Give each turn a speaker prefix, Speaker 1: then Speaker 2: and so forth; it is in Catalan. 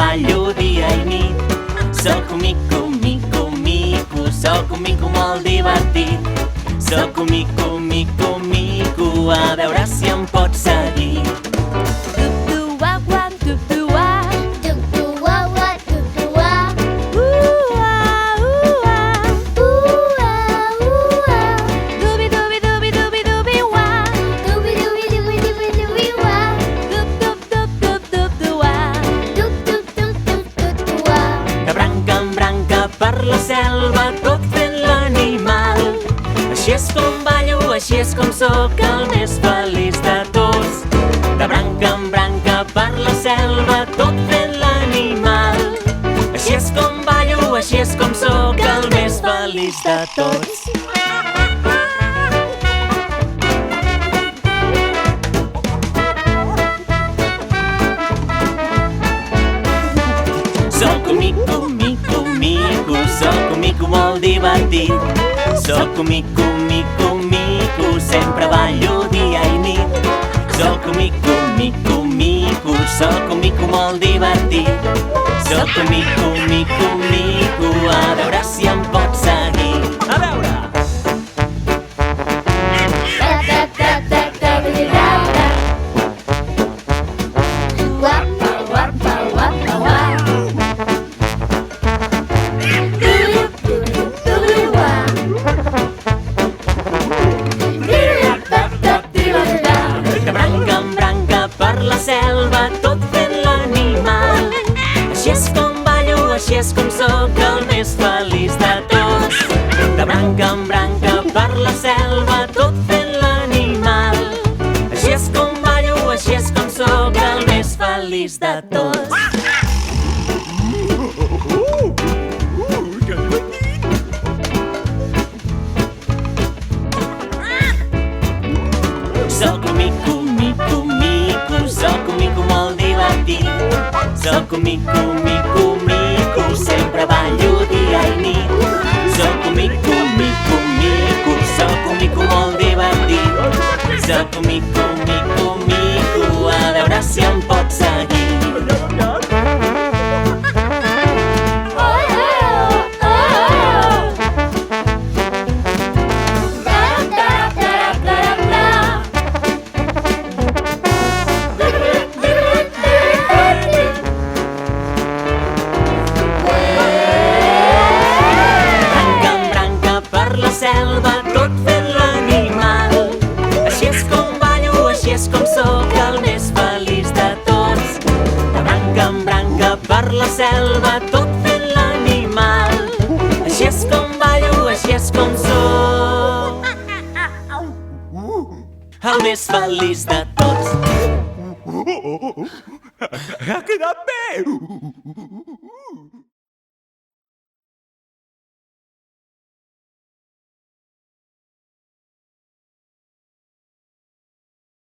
Speaker 1: ballo dia i nit. Soc un mico, mico, mico, soc un mico molt divertit. Soc un mico, mico, mico, a veure si em pots seguir. Per la selva tot fent l'animal. Així és com ballo, així és com sóc el més feliç de tots. De branca en branca per la selva tot fent l'animal. Així és com ballo, així és com sóc el més feliç de tots. Soc un mico, mico, mico, soc un mico molt divertit. Soc un mico, mico, mico, sempre ballo dia i nit. Soc un mico, mico, mico, soc un mico molt divertit. Soc un mico, mico, mico, a veure si em pots seguir. A veure! Selva tot fent l'animal. Així és com ballo, així és com sóc el més feliç de tots. De branca en branca per la selva tot fent l'animal. Així és com ballo, així és com sóc el més feliç de tots. Soc un mico, mico, mico, soc un mico molt divertit. Soc un mico, mico, mico, sempre ballo dia i nit. Soc un mico, mico, mico, soc un mico molt divertit. Soc un mico, mico, mico, a veure si em pots seguir. Selva tot fent l'animal. Així és com ballo, així és com sóc el més feliç de tots. De branca en branca per la selva tot fent l'animal. Així és com ballo, així és com sóc el més feliç de tots.
Speaker 2: Ha quedat bé!